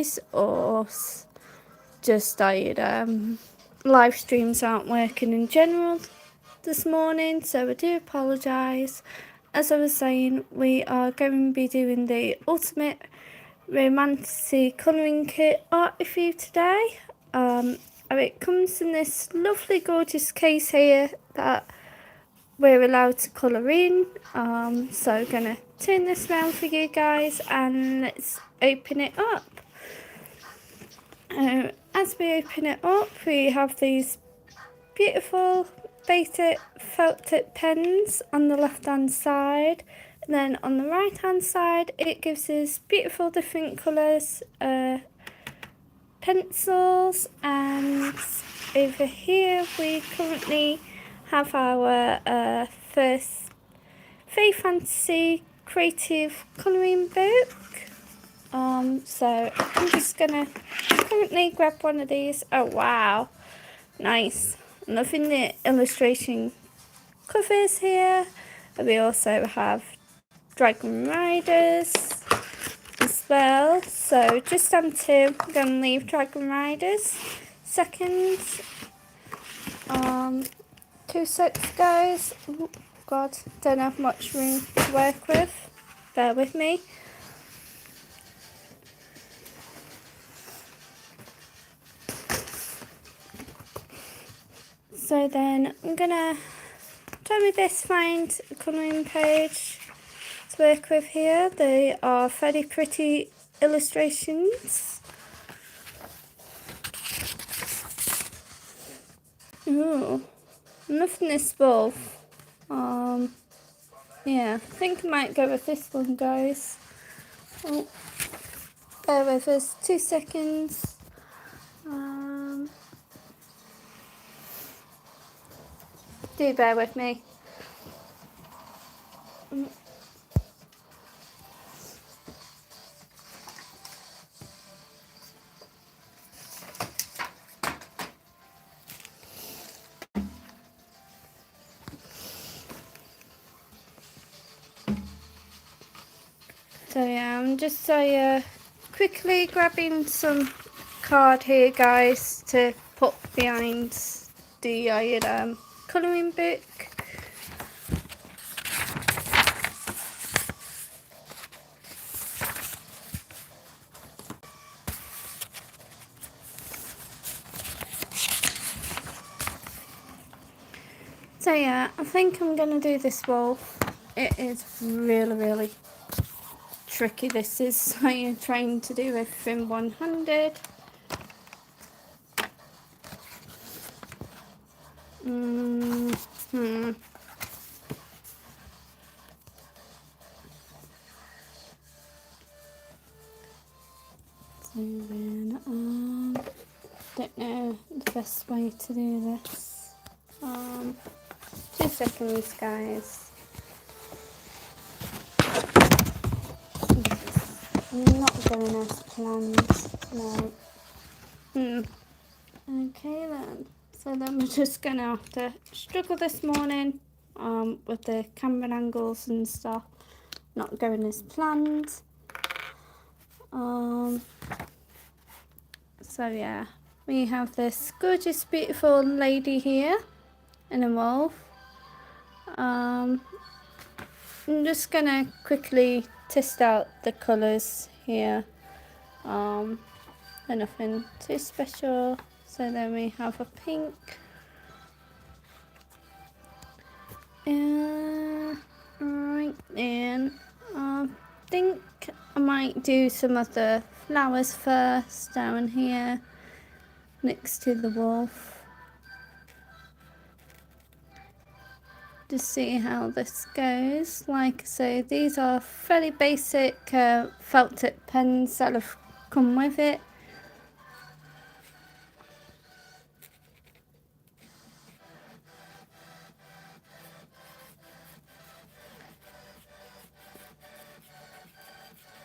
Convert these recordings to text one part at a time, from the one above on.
guys, or just live streams aren't working in general this morning, so I do apologise. As I was saying, we are going to be doing the Ultimate Romantasy colouring kit art review today. It comes in this lovely gorgeous case here that we're allowed to colour in. So I'm going to turn this around for you guys and let's open it up. As we open it up, we have these beautiful basic felt tip pens on the left hand side, and then on the right hand side it gives us beautiful different colours, pencils, and over here we currently have our first Fairy Fantasy creative colouring book. So I'm just gonna currently grab one of these. Oh wow, nice. Loving the illustration covers here. We also have Dragon Riders as well. So just on two, I'm gonna leave Dragon Riders second. 2 sets, guys. Oh God, don't have much room to work with. Bear with me. So then I'm gonna try my best to find a colouring page to work with here. They are very pretty illustrations. Ooh, nothing this wolf. Yeah, I think I might go with this one, guys. Oh, bear with us 2 seconds. Do bear with me. So yeah, I'm just quickly grabbing some card here, guys, to put behind the colouring book. So yeah, I think I'm going to do this wolf. It is really tricky. This is how you're trying to do everything one-handed. So then, don't know the best way to do this. 2 seconds, guys. Not going as planned. No. Okay then. So then we're just gonna have to struggle this morning with the camera angles and stuff. Not going as planned. So yeah, we have this gorgeous beautiful lady here in a wolf. I'm just gonna quickly test out the colours here. They're nothing too special. So then we have a pink. Right then, I think I might do some of the flowers first down here next to the wolf. Just see how this goes. Like I say, these are fairly basic felt tip pens that have come with it.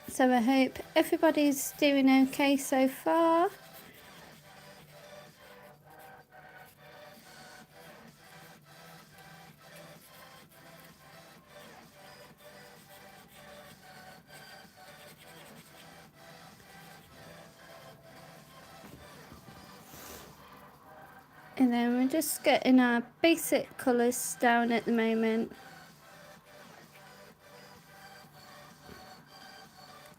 So I hope everybody's doing okay so far. And then we're just getting our basic colours down at the moment.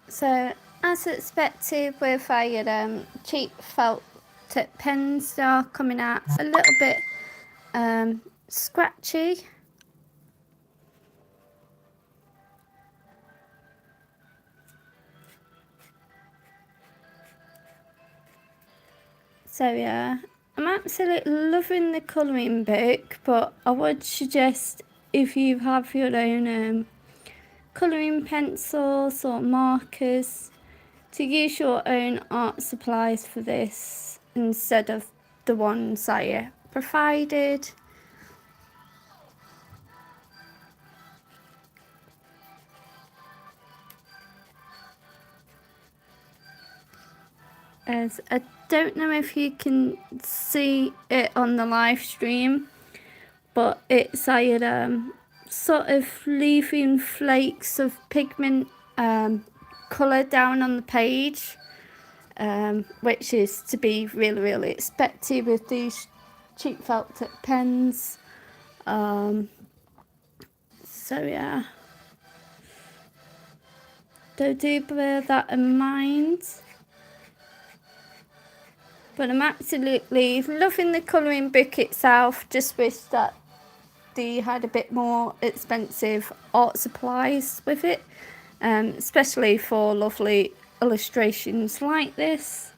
So, as expected with our cheap felt tip pens, they are coming out a little bit scratchy. So yeah, I'm absolutely loving the colouring book, but I would suggest if you have your own colouring pencils or markers to use your own art supplies for this instead of the ones I provided. As I don't know if you can see it on the live stream, but it's sort of leaving flakes of pigment colour down on the page, which is to be really expected with these cheap felt tip pens. So yeah, so do bear that in mind. But I'm absolutely loving the colouring book itself. Just wish that they had a bit more expensive art supplies with it, especially for lovely illustrations like this.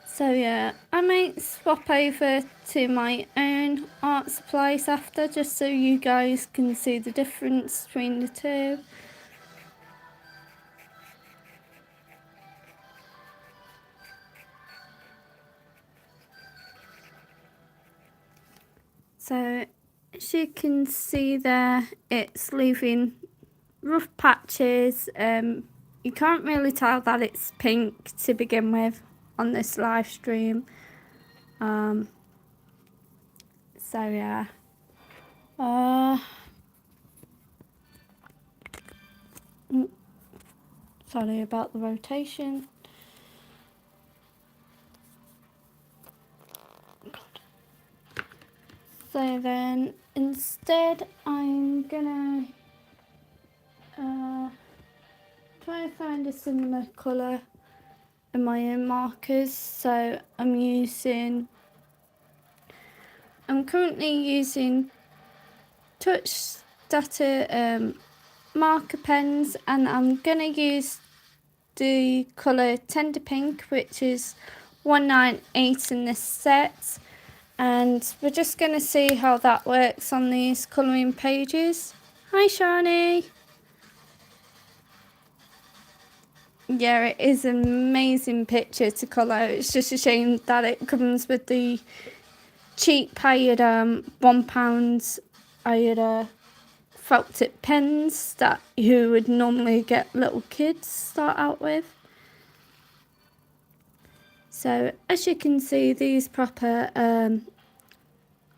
So yeah, I might swap over to my own art supplies after, just so you guys can see the difference between the two. So as you can see there, it's leaving rough patches. You can't really tell that it's pink to begin with on this live stream. So yeah. Sorry about the rotation. So then instead I'm gonna try and find a similar colour in my own markers. So I'm currently using touch data marker pens, and I'm gonna use the colour Tender Pink, which is 198 in this set, and we're just going to see how that works on these colouring pages. Hi Shani! Yeah, it is an amazing picture to colour. It's just a shame that it comes with the cheap hired £1 hired felt tip pens that you would normally get little kids start out with. So as you can see, these proper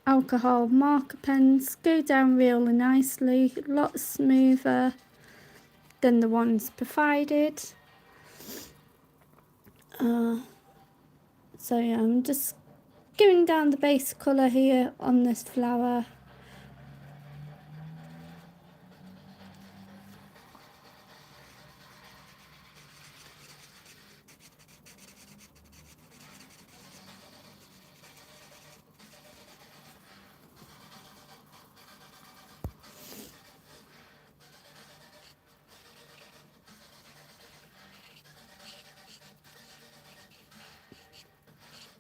alcohol marker pens go down really nicely, a lot smoother than the ones provided. So yeah, I'm just going down the base colour here on this flower.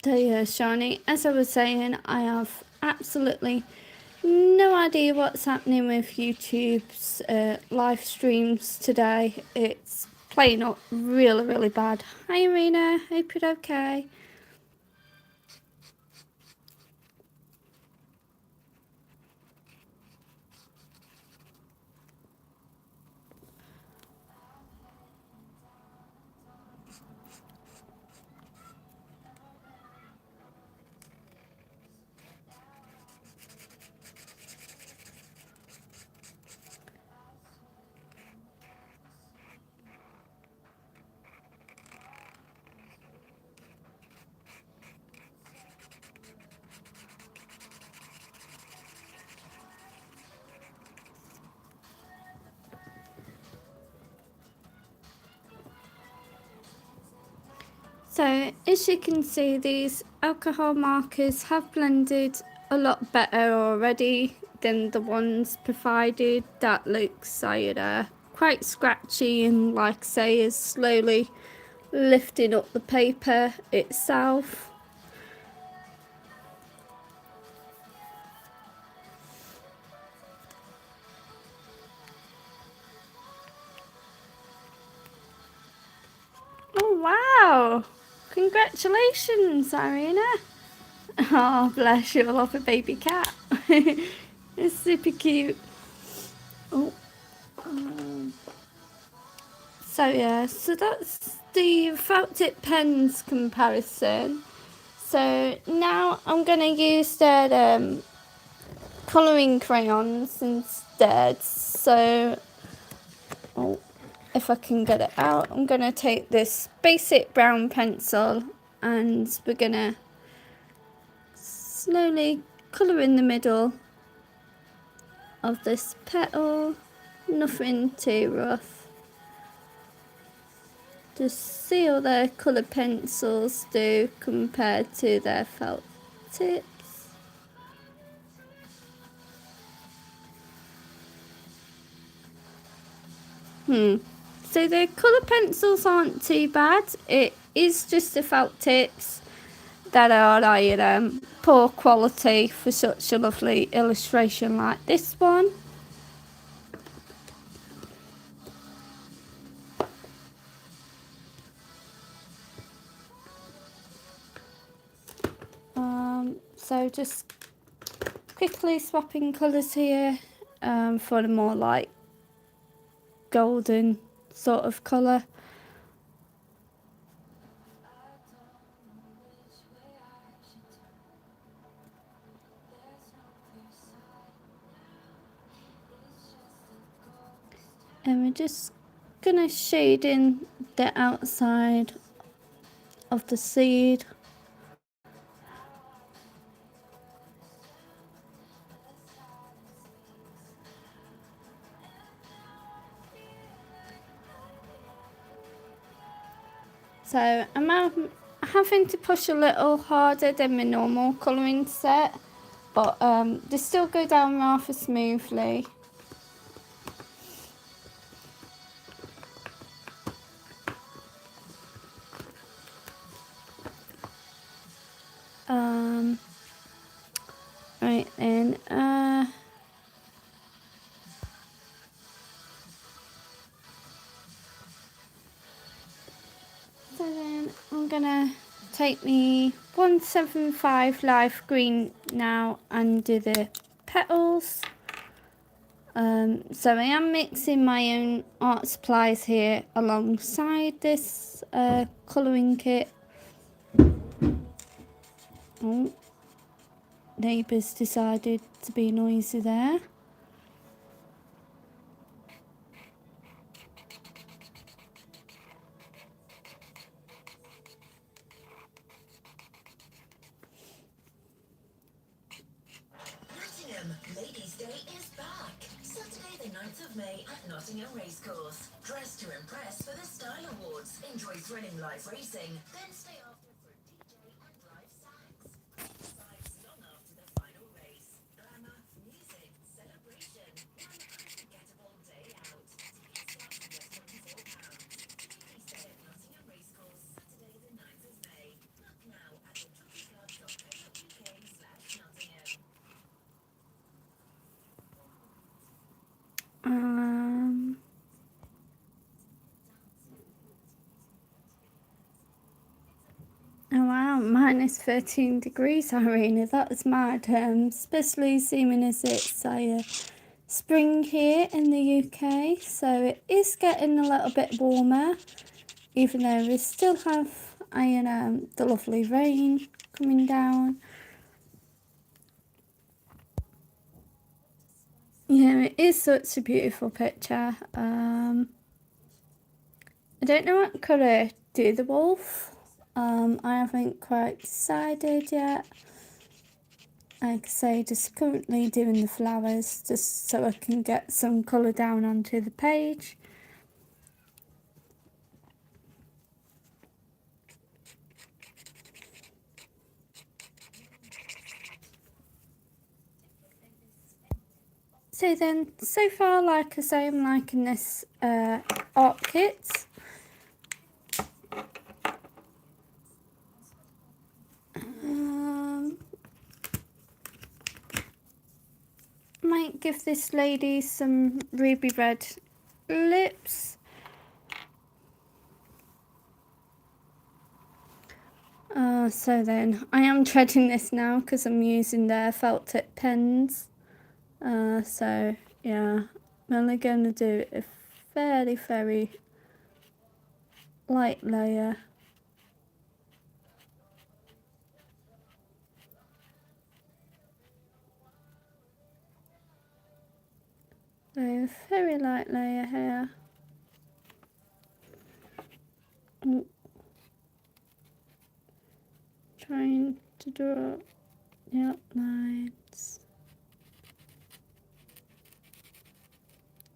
So yeah, Shani, as I was saying, I have absolutely no idea what's happening with YouTube's live streams today. It's playing up really bad. Hi Irina, hope you're okay. So as you can see, these alcohol markers have blended a lot better already than the ones provided. That looks either quite scratchy and, like I say, is slowly lifting up the paper itself. Oh wow! Congratulations, Irina! Oh, bless you, I love a baby cat. It's super cute. Oh, so yeah, so that's the felt tip pens comparison. So now I'm gonna use their colouring crayons instead. So, oh, if I can get it out, I'm gonna take this basic brown pencil and we're gonna slowly colour in the middle of this petal. Nothing too rough. Just see how their colour pencils do compared to their felt tips. So the colour pencils aren't too bad. It is just the felt tips that are like poor quality for such a lovely illustration like this one. So just quickly swapping colours here for a more like golden sort of colour. And we're just gonna shade in the outside of the seed. So I'm having to push a little harder than my normal colouring set, but they still go down rather smoothly. Right then, so then I'm gonna take the 175 live green now and do the petals. So I am mixing my own art supplies here alongside this colouring kit. Oh, neighbours decided to be noisy there. Ladies' Day is back. Saturday the 9th of May at Nottingham Racecourse. Dress to impress for the Style Awards. Enjoy thrilling live racing. Then stay after for a DJ and live sax. Besides, long after the final race. Glamour, music, celebration. One unforgettable day out. Tickets start from just £24. Ladies' Day at Nottingham Racecourse. Saturday the 9th of May. Book now at thejockeyclub.co.uk/Nottingham. Oh wow, minus 13 degrees, Irina, that's mad, especially assuming as it's spring here in the UK, so it is getting a little bit warmer, even though we still have the lovely rain coming down. Yeah, it is such a beautiful picture. I don't know what colour to do the wolf. I haven't quite decided yet. Like I say, just currently doing the flowers just so I can get some colour down onto the page. So then, so far, like I say, I'm liking this art kit. Might give this lady some ruby red lips. So then, I am treading this now because I'm using their felt tip pens. So yeah, I'm only going to do a very light layer. So very light layer here. Trying to draw the outlines.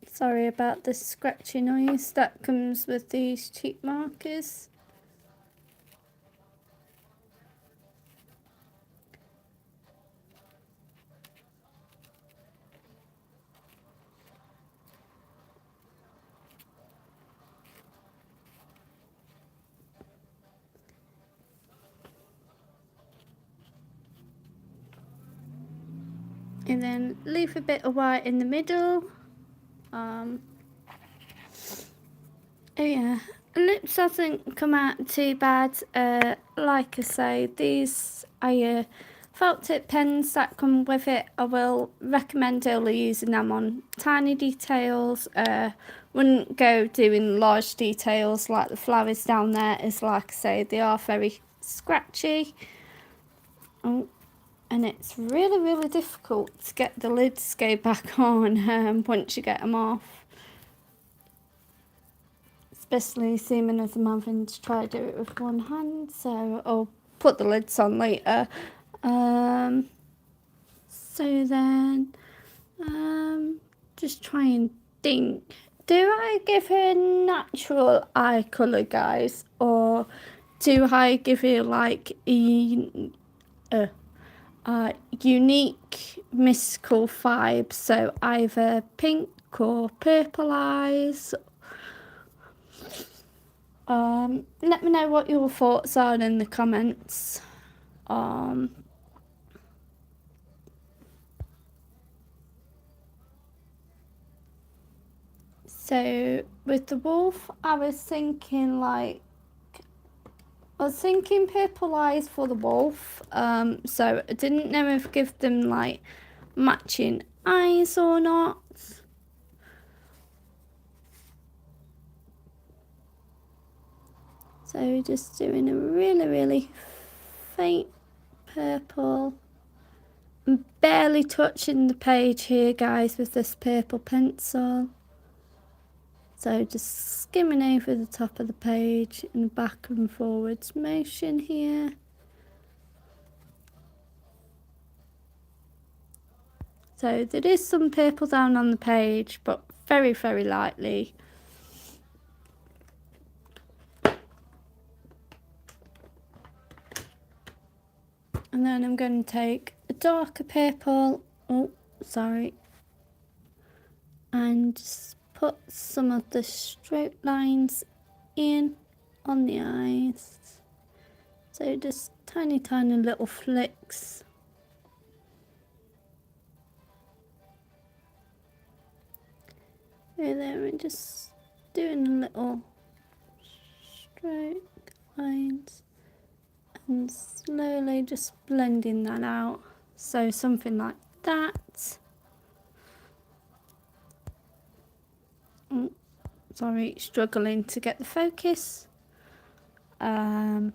Sorry about the scratchy noise that comes with these cheap markers. And then leave a bit of white in the middle. Oh yeah, lips hasn't come out too bad. Like I say, these are felt tip pens that come with it. I will recommend only using them on tiny details. Wouldn't go doing large details like the flowers down there, as like I say, they are very scratchy. Oh, and it's really difficult to get the lids go back on once you get them off. Especially seeming as I'm having to try to do it with one hand, so I'll put the lids on later. So then, just try and think. Do I give her natural eye colour, guys? Or do I give her like a unique mystical vibe? So either pink or purple eyes. Let me know what your thoughts are in the comments. So with the wolf, I was thinking purple eyes for the wolf. So I didn't know if give them like matching eyes or not. So just doing a really faint purple. I'm barely touching the page here, guys, with this purple pencil. So just skimming over the top of the page in back and forwards motion here. So there is some purple down on the page, but very lightly. And then I'm going to take a darker purple, and just put some of the stroke lines in on the eyes. So just tiny little flicks. Over there, and just doing a little stroke lines and slowly just blending that out. So something like that. Sorry, struggling to get the focus. And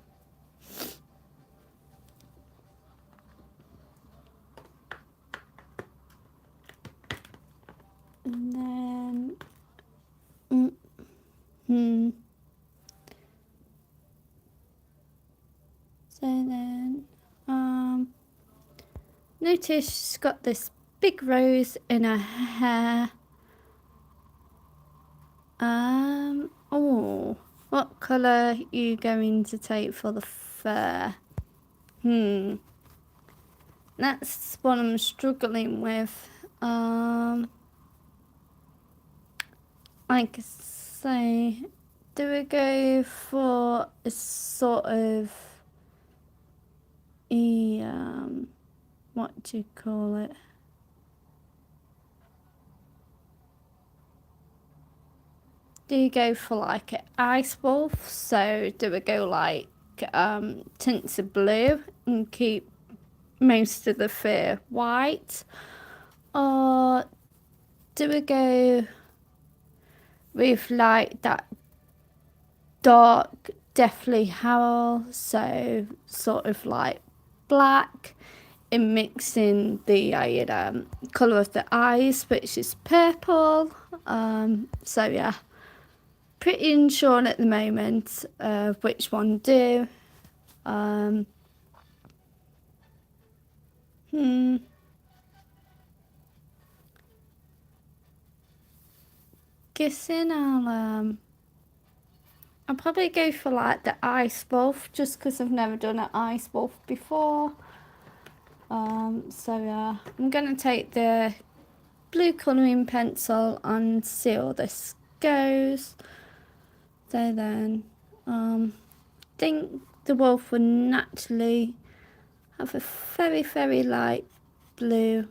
then so then notice she's got this big rose in her hair. Oh, what colour are you going to take for the fur? That's what I'm struggling with. like I say, do we go for a sort of what do you call it? Do you go for like an ice wolf? So do we go like tints of blue and keep most of the fur white? Or do we go with like that dark deathly howl, so sort of like black, and mixing the colour of the eyes, which is purple. So yeah, pretty unsure at the moment which one do. Guessing I'll probably go for like the ice wolf, just because I've never done an ice wolf before. So yeah, I'm gonna take the blue colouring pencil and see how this goes. So then, I think the wolf would naturally have a very, very light blue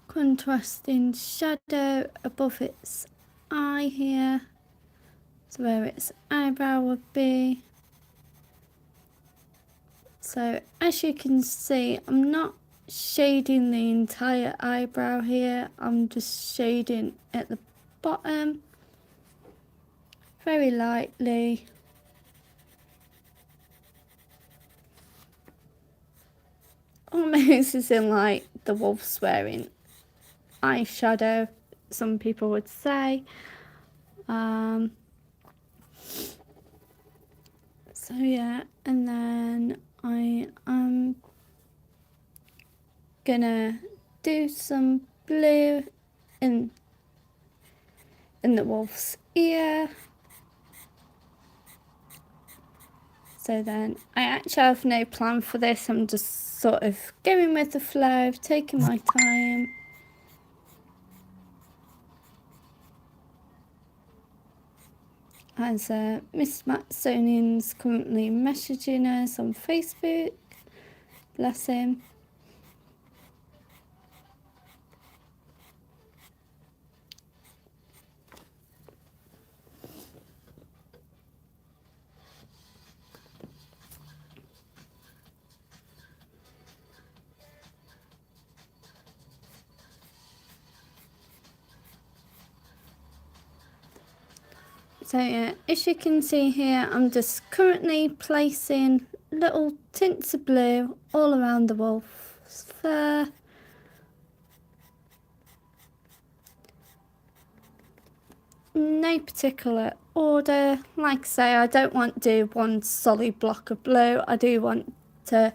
contrasting shadow above its eye here, so where its eyebrow would be. So as you can see, I'm not shading the entire eyebrow here, I'm just shading at the bottom very lightly. Almost as in like the wolf's wearing eyeshadow, some people would say. So yeah, and then I am gonna do some blue in the wolf's ear. So then I actually have no plan for this, I'm just sort of going with the flow, taking my time. As Miss Matsonian's currently messaging us on Facebook, bless him. So yeah, as you can see here, I'm just currently placing little tints of blue all around the wolf's fur. No particular order. Like I say, I don't want to do one solid block of blue. I do want to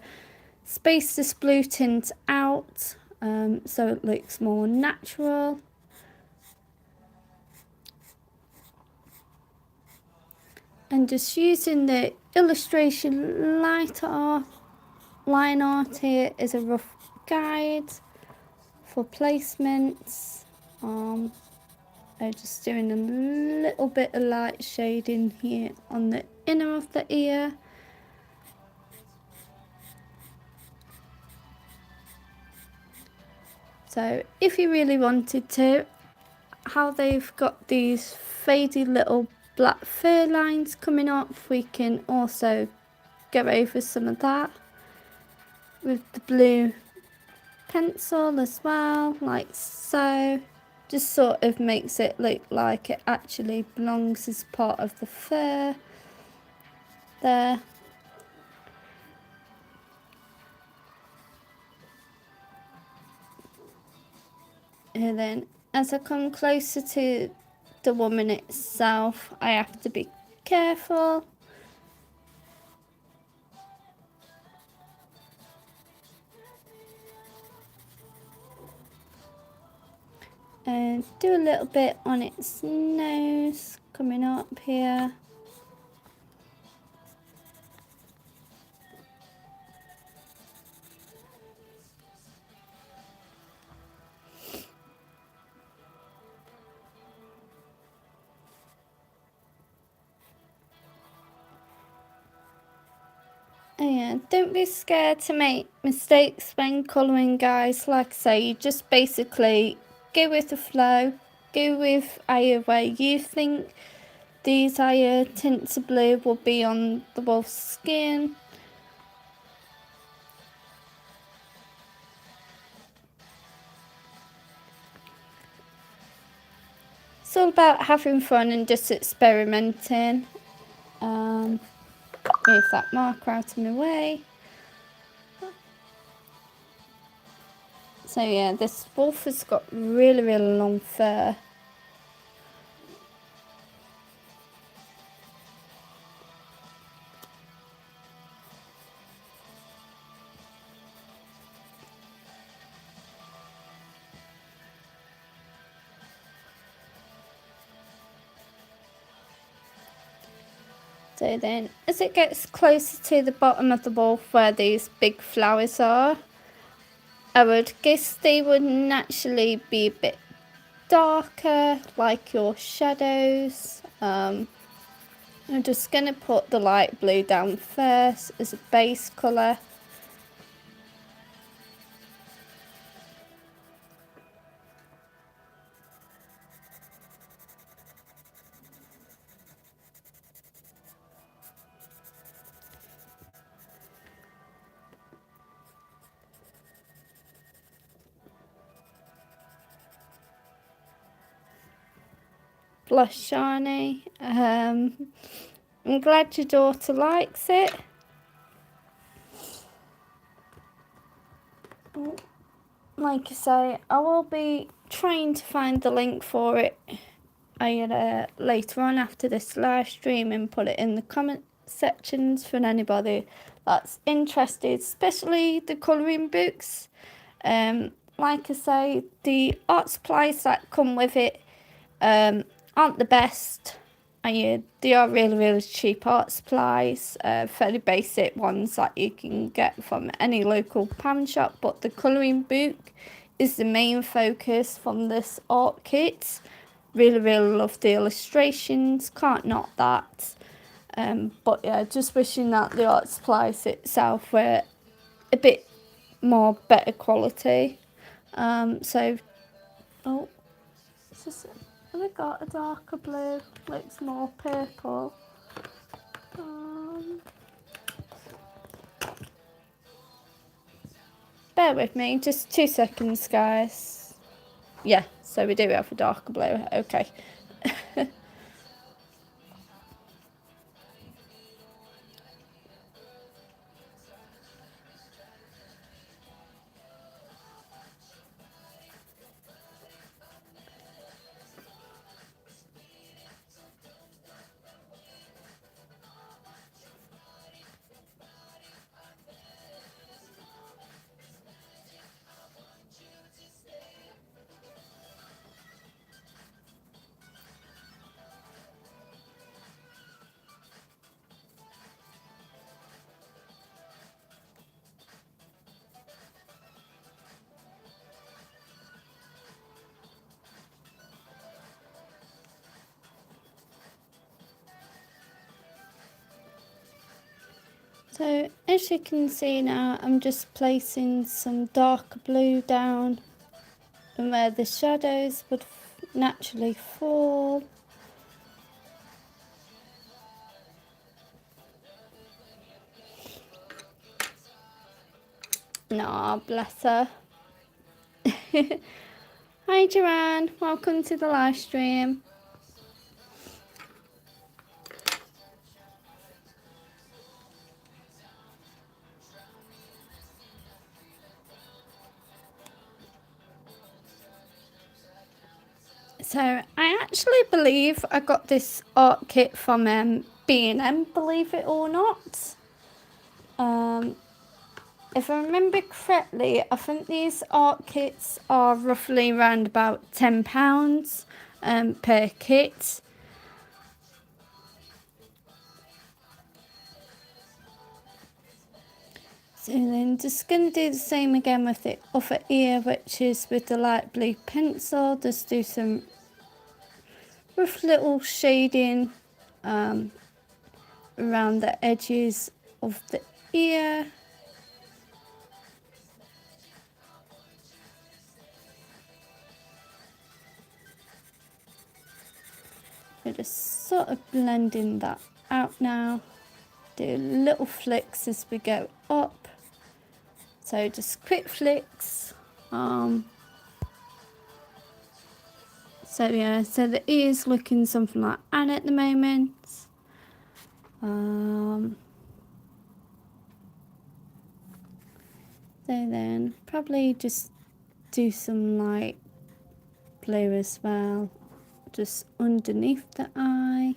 space this blue tint out so it looks more natural. And just using the illustration line art here as a rough guide for placements. I'm just doing a little bit of light shading here on the inner of the ear. So if you really wanted to, how they've got these faded little black fur lines coming up, we can also go over some of that with the blue pencil as well, like so. Just sort of makes it look like it actually belongs as part of the fur there. And then as I come closer to the woman itself, I have to be careful. And do a little bit on its nose coming up here. And don't be scared to make mistakes when colouring, guys. Like I say, you just basically go with the flow, go with either way you think these higher tints of blue will be on the wolf's skin. It's all about having fun and just experimenting. Move that marker out of my way. So yeah, this wolf has got really, really long fur. So then, as it gets closer to the bottom of the wolf where these big flowers are, I would guess they would naturally be a bit darker, like your shadows. I'm just going to put the light blue down first as a base colour. Blush shiny. I'm glad your daughter likes it. Like I say, I will be trying to find the link for it later on after this live stream and put it in the comment sections for anybody that's interested, especially the colouring books. Like I say, the art supplies that come with it aren't the best. They are really, really cheap art supplies, fairly basic ones that you can get from any local pan shop, but the colouring book is the main focus from this art kit. Really, really love the illustrations, can't knock that. But yeah, just wishing that the art supplies itself were a bit more better quality. So, oh, have I got a darker blue? Looks more purple. Bear with me, just 2 seconds, guys. Yeah, so we do have a darker blue. Okay. So as you can see now, I'm just placing some darker blue down and where the shadows would naturally fall. Nah, bless her. Hi Joanne, welcome to the live stream. So I actually believe I got this art kit from B&M, believe it or not. If I remember correctly, I think these art kits are roughly around about £10 per kit. So then just going to do the same again with the other ear, which is with the light blue pencil. Just do some rough little shading around the edges of the ear. We're just sort of blending that out now. Do little flicks as we go up. So just quick flicks. So yeah, so the ear's looking something like Anne at the moment. So then probably just do some light blue as well, just underneath the eye.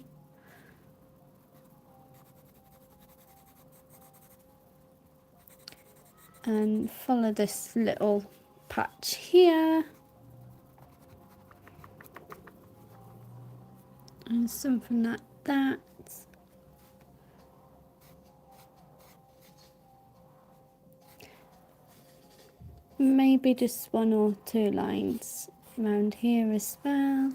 And follow this little patch here. And something like that. Maybe just one or two lines around here as well.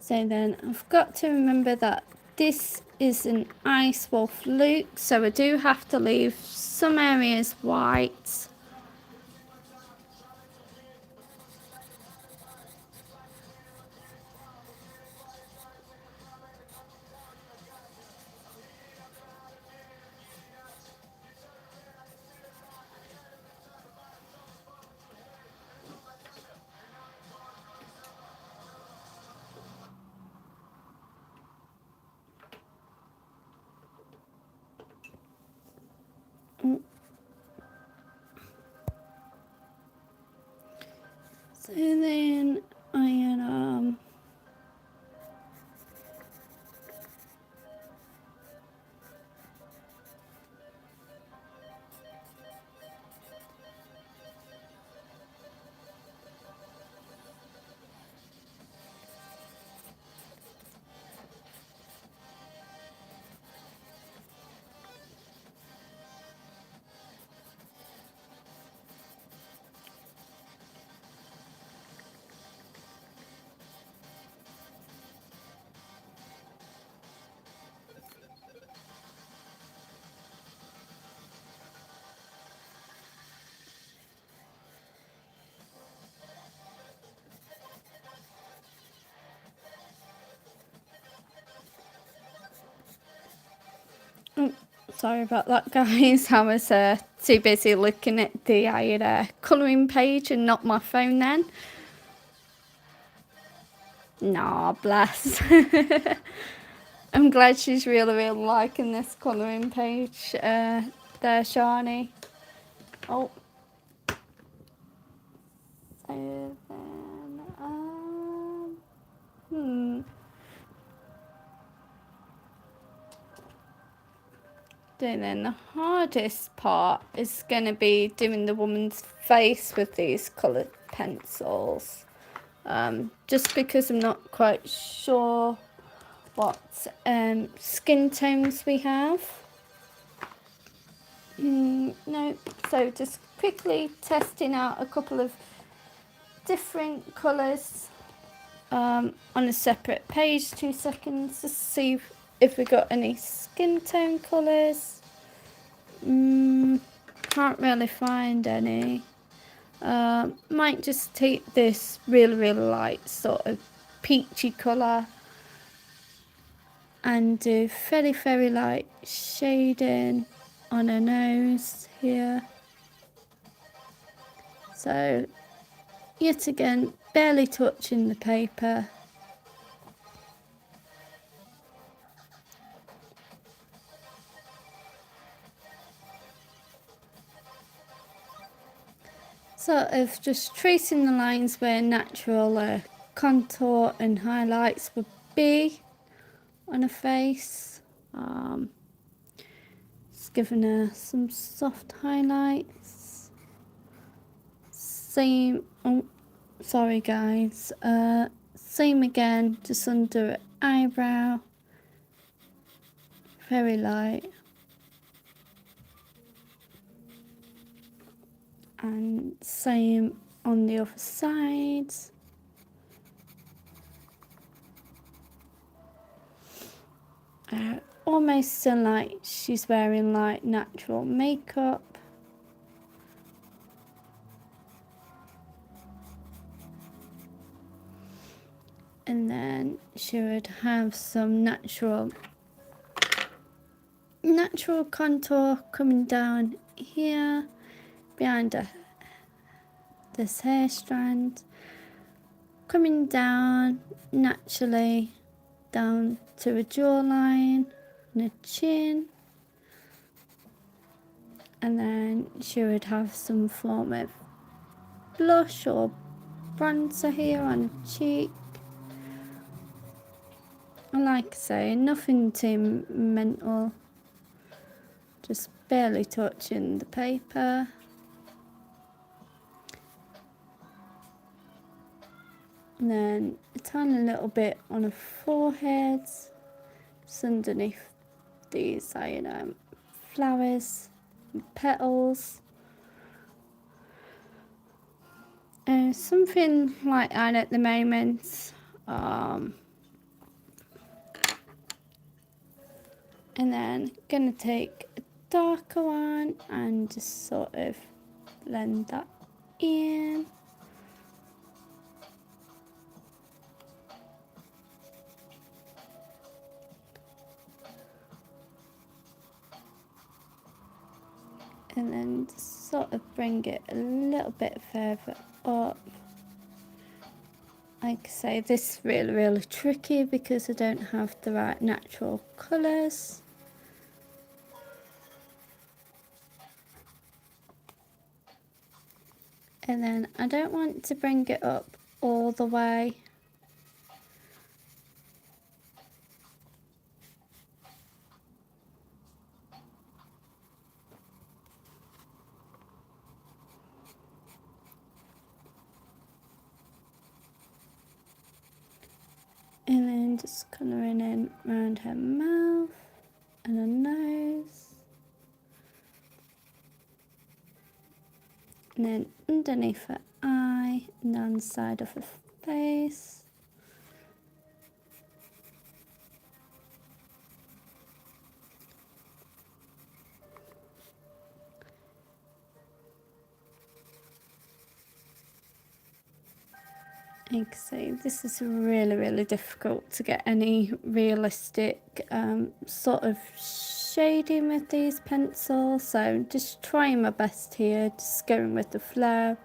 So then I've got to remember that this is an ice wolf look, so I do have to leave some areas white. So then I sorry about that, guys. I was too busy looking at the colouring page and not my phone then. Nah, bless. I'm glad she's really liking this colouring page there, Shani. Oh. So then, then the hardest part is going to be doing the woman's face with these coloured pencils. Just because I'm not quite sure what skin tones we have. No, so just quickly testing out a couple of different colours on a separate page. 2 seconds to see if we got any skin tone colours. Can't really find any. Might just take this really light sort of peachy colour and do very light shading on her nose here. So yet again, barely touching the paper. Sort of just tracing the lines where natural contour and highlights would be on a face. Just giving her some soft highlights. Same, oh, sorry guys. Same again, just under her eyebrow. Very light. And same on the other side. almost so like she's wearing like natural makeup. And then she would have some natural contour coming down here behind this hair strand, coming down naturally down to a jawline and a chin, and then she would have some form of blush or bronzer here on the cheek. And like I say, nothing too mental, just barely touching the paper. And then a tiny little bit on her forehead, just underneath these flowers and petals. Something like that at the moment. And then gonna take a darker one and just sort of blend that in. And then just sort of bring it a little bit further up. Like I say, this is really tricky because I don't have the right natural colours. And then I don't want to bring it up all the way. And then just colouring in around her mouth and her nose. And then underneath her eye and down the side of her face. Like I say, this is really difficult to get any realistic sort of shading with these pencils, so I'm just trying my best here, just going with the flow.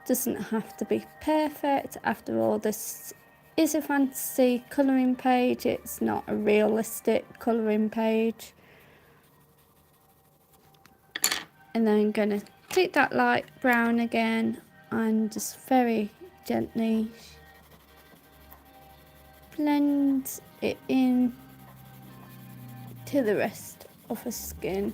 Doesn't have to be perfect. After all, this is a fantasy colouring page, it's not a realistic colouring page. And then I'm going to take that light brown again and just very gently blend it in to the rest of her skin.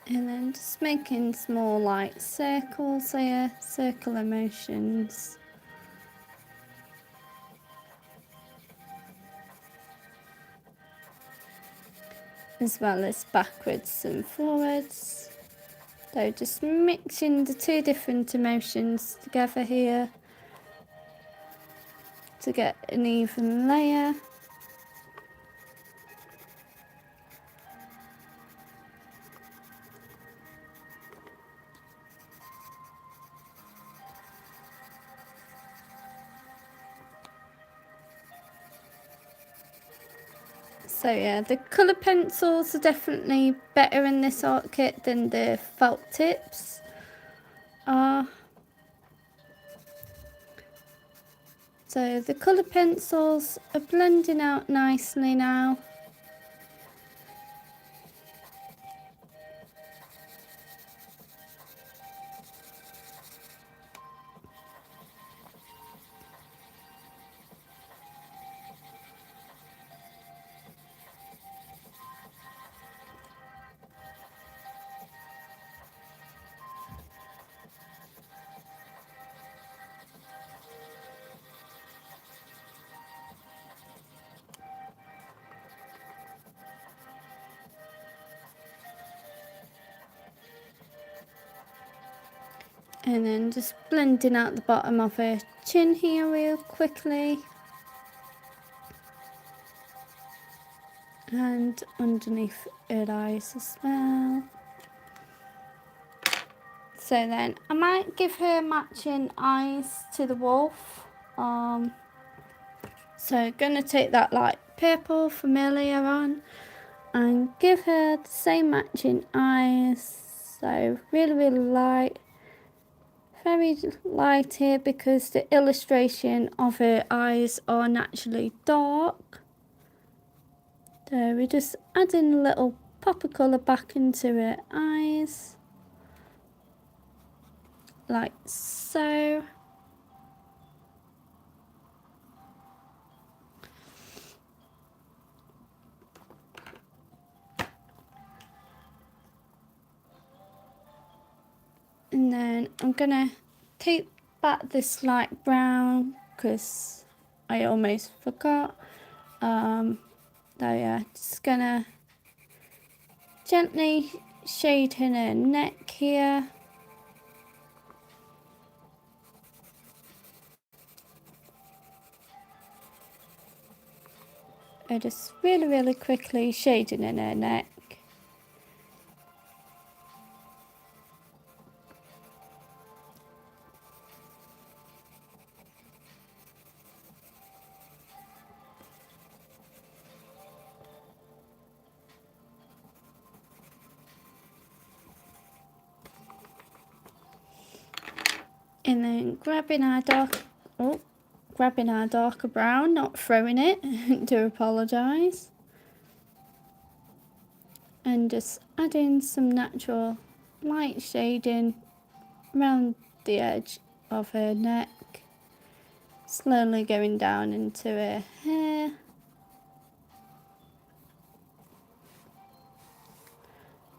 And then just making small like circles here, circular motions. As well as backwards and forwards. So just mixing the two different emotions together here to get an even layer. So yeah, the colour pencils are definitely better in this art kit than the felt tips are. So the colour pencils are blending out nicely now. And then just blending out the bottom of her chin here real quickly. And underneath her eyes as well. So then I might give her matching eyes to the wolf. So gonna take that light purple familiar on and give her the same matching eyes. So really light, very light here because the illustration of her eyes are naturally dark. So we're just adding a little pop of colour back into her eyes, like so. And then I'm gonna take back this light brown because I almost forgot. So yeah, just gonna gently shade in her neck here. I just really quickly shading in her neck. And then grabbing our darker brown, not throwing it, do apologise. And just adding some natural light shading around the edge of her neck, slowly going down into her hair.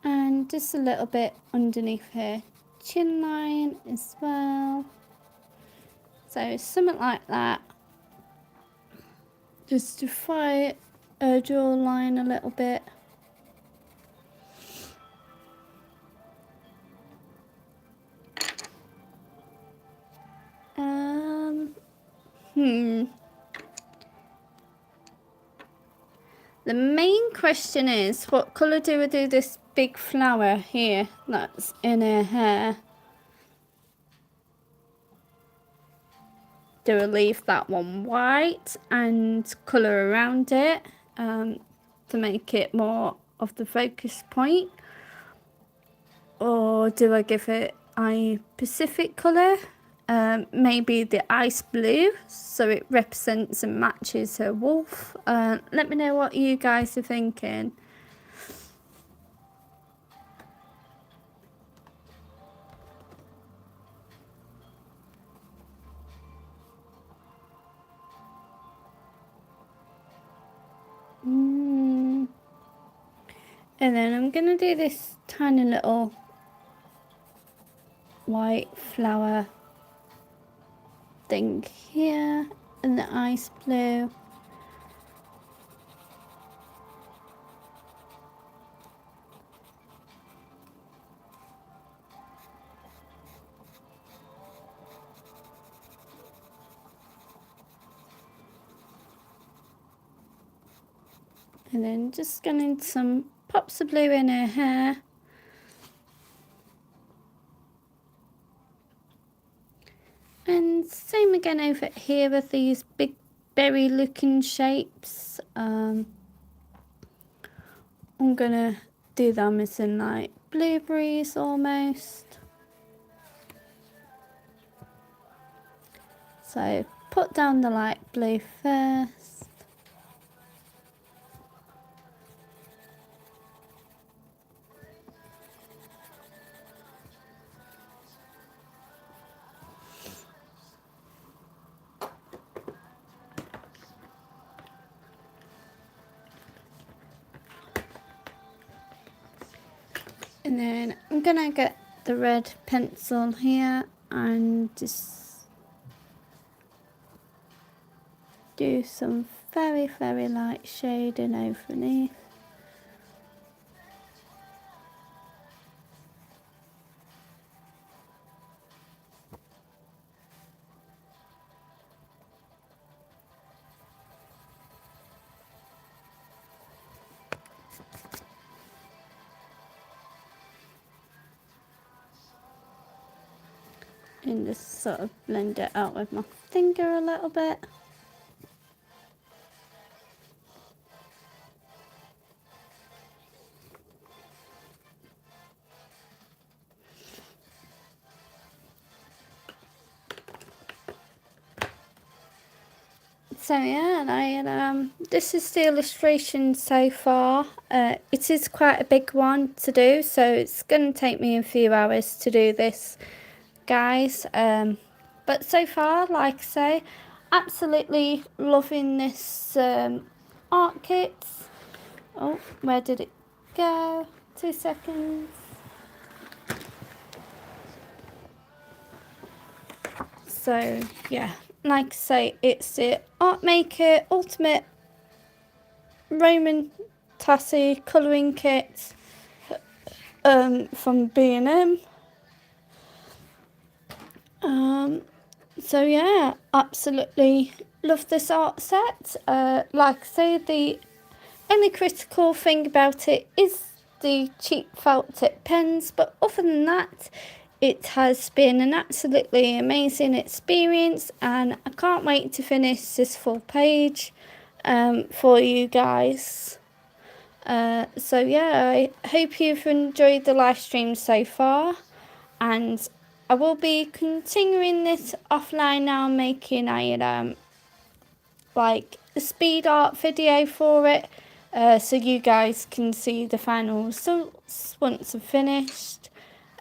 And just a little bit underneath her chin line as well. So something like that. Just to define her jawline a little bit. The main question is, what colour do I do this big flower here that's in her hair? Do I leave that one white and colour around it to make it more of the focus point? Or do I give it a Pacific colour? Maybe the ice blue, so it represents and matches her wolf. Let me know what you guys are thinking. And then I'm going to do this tiny little white flower thing here in the ice blue. And then just getting some pops of blue in her hair. And same again over here with these big berry looking shapes. I'm gonna do them as in like blueberries almost. So put down the light blue first. And then I'm gonna get the red pencil here and just do some very light shading underneath. And just sort of blend it out with my finger a little bit. So yeah, this is the illustration so far. It is quite a big one to do, so it's going to take me a few hours to do this, guys. But so far, like I say, absolutely loving this art kit. Oh, where did it go? 2 seconds. So yeah, like I say, it's the Artmaker Ultimate Romantasy colouring kit from B&M. So yeah, absolutely love this art set. Like I say, the only critical thing about it is the cheap felt tip pens, but other than that, it has been an absolutely amazing experience, and I can't wait to finish this full page for you guys. So yeah, I hope you've enjoyed the live stream so far, and I will be continuing this offline now, making a like a speed art video for it, so you guys can see the final results once I've finished.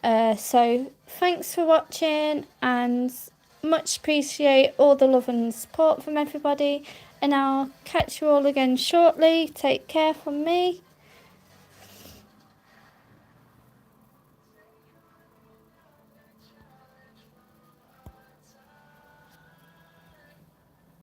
So thanks for watching, and much appreciate all the love and support from everybody, and I'll catch you all again shortly. Take care from me.